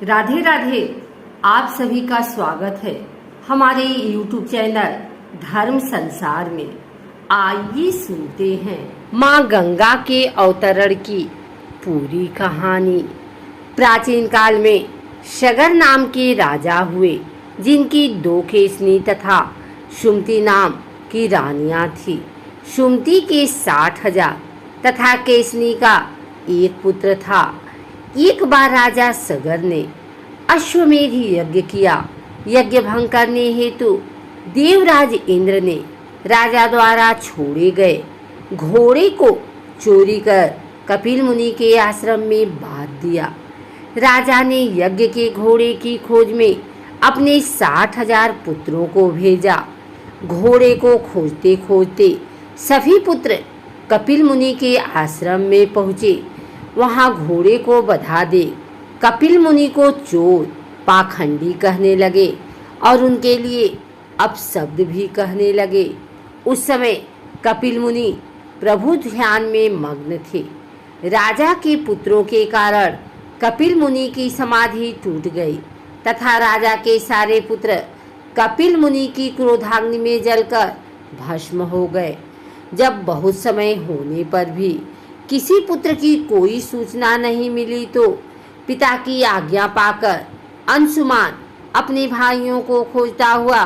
राधे राधे। आप सभी का स्वागत है हमारे YouTube चैनल धर्म संसार में। आइए सुनते हैं माँ गंगा के अवतरण की पूरी कहानी। प्राचीन काल में सगर नाम के राजा हुए, जिनकी 2 केसनी तथा सुमति नाम की रानियां थी। सुमति के 60,000 तथा केसनी का 1 पुत्र था। एक बार राजा सगर ने अश्वमेध यज्ञ किया। यज्ञ भंग करने हेतु देवराज इंद्र ने राजा द्वारा छोड़े गए घोड़े को चोरी कर कपिल मुनि के आश्रम में बांध दिया। राजा ने यज्ञ के घोड़े की खोज में अपने 60,000 पुत्रों को भेजा। घोड़े को खोजते खोजते सभी पुत्र कपिल मुनि के आश्रम में पहुँचे। वहाँ घोड़े को बधा दे कपिल मुनि को चोर पाखंडी कहने लगे और उनके लिए अपशब्द भी कहने लगे। उस समय कपिल मुनि प्रभु ध्यान में मग्न थे। राजा के पुत्रों के कारण कपिल मुनि की समाधि टूट गई तथा राजा के सारे पुत्र कपिल मुनि की क्रोधाग्नि में जलकर भस्म हो गए। जब बहुत समय होने पर भी किसी पुत्र की कोई सूचना नहीं मिली तो पिता की आज्ञा पाकर अंशुमान अपने भाइयों को खोजता हुआ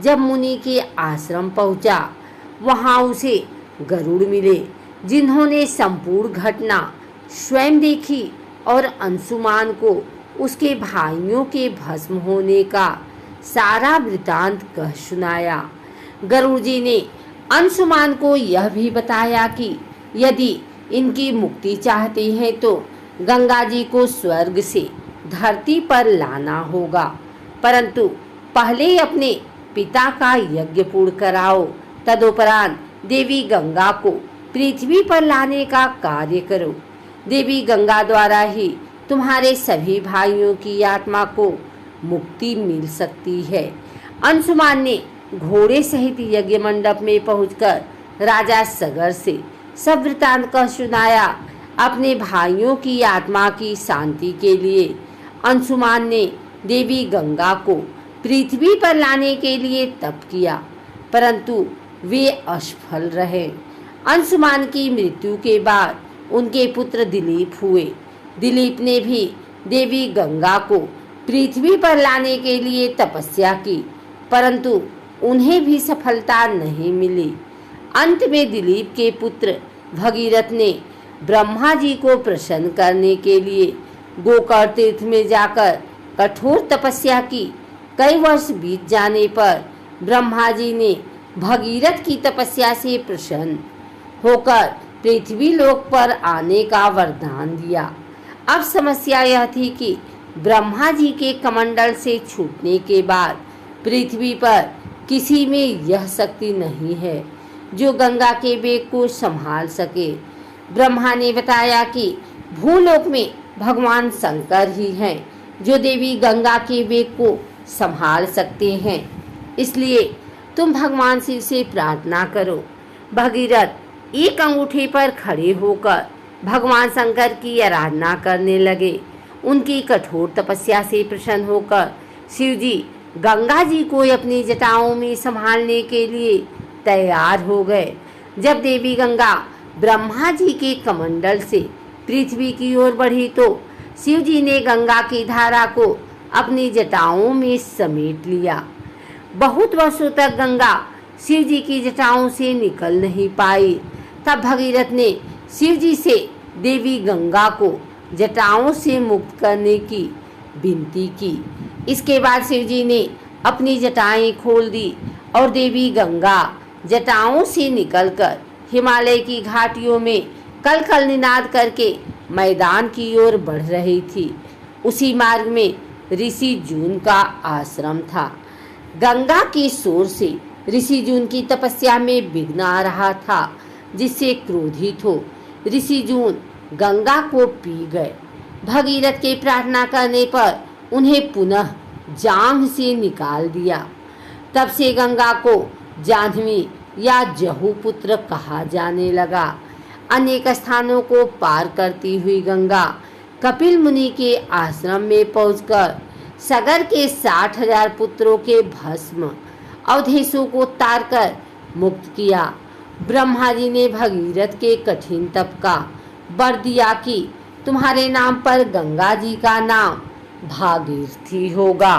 जब मुनि के आश्रम पहुंचा, वहां उसे गरुड़ मिले, जिन्होंने संपूर्ण घटना स्वयं देखी और अंशुमान को उसके भाइयों के भस्म होने का सारा वृतांत कह सुनाया। गरुड़ जी ने अंशुमान को यह भी बताया कि यदि इनकी मुक्ति चाहते हैं तो गंगा जी को स्वर्ग से धरती पर लाना होगा, परंतु पहले अपने पिता का यज्ञ पूर्ण कराओ, तदुपरांत देवी गंगा को पृथ्वी पर लाने का कार्य करो। देवी गंगा द्वारा ही तुम्हारे सभी भाइयों की आत्मा को मुक्ति मिल सकती है। अंशुमान ने घोड़े सहित यज्ञ मंडप में पहुंचकर राजा सगर से सब वृतांत कह सुनाया। अपने भाइयों की आत्मा की शांति के लिए अंशुमान ने देवी गंगा को पृथ्वी पर लाने के लिए तप किया, परंतु वे असफल रहे। अंशुमान की मृत्यु के बाद उनके पुत्र दिलीप हुए। दिलीप ने भी देवी गंगा को पृथ्वी पर लाने के लिए तपस्या की, परंतु उन्हें भी सफलता नहीं मिली। अंत में दिलीप के पुत्र भगीरथ ने ब्रह्मा जी को प्रसन्न करने के लिए गोकर्ण तीर्थ में जाकर कठोर तपस्या की। कई वर्ष बीत जाने पर ब्रह्मा जी ने भगीरथ की तपस्या से प्रसन्न होकर पृथ्वी लोक पर आने का वरदान दिया। अब समस्या यह थी कि ब्रह्मा जी के कमंडल से छूटने के बाद पृथ्वी पर किसी में यह शक्ति नहीं है जो गंगा के वेग को संभाल सके। ब्रह्मा ने बताया कि भूलोक में भगवान शंकर ही हैं जो देवी गंगा के वेग को संभाल सकते हैं, इसलिए तुम भगवान शिव से प्रार्थना करो। भगीरथ एक अंगूठे पर खड़े होकर भगवान शंकर की आराधना करने लगे। उनकी कठोर तपस्या से प्रसन्न होकर शिवजी गंगा जी को अपनी जटाओं में संभालने के लिए तैयार हो गए। जब देवी गंगा ब्रह्मा जी के कमंडल से पृथ्वी की ओर बढ़ी तो शिव जी ने गंगा की धारा को अपनी जटाओं में समेट लिया। बहुत वर्षों तक गंगा शिव जी की जटाओं से निकल नहीं पाई। तब भगीरथ ने शिव जी से देवी गंगा को जटाओं से मुक्त करने की विनती की। इसके बाद शिव जी ने अपनी जटाएं खोल दी और देवी गंगा जटाओं से निकलकर हिमालय की घाटियों में कल कल निनाद करके मैदान की ओर बढ़ रही थी। उसी मार्ग में ऋषि जून का आश्रम था। गंगा के शोर से ऋषि जून की तपस्या में विघ्न आ रहा था, जिससे क्रोधित हो ऋषि जून गंगा को पी गए। भगीरथ के प्रार्थना करने पर उन्हें पुनः जांघ से निकाल दिया। तब से गंगा को जाह्नवी या जहूपुत्र कहा जाने लगा। अनेक स्थानों को पार करती हुई गंगा कपिल मुनि के आश्रम में पहुंचकर सगर के 60,000 पुत्रों के भस्म अवधेशों को तारकर मुक्त किया। ब्रह्मा जी ने भगीरथ के कठिन तप का वर दिया कि तुम्हारे नाम पर गंगा जी का नाम भागीरथी होगा।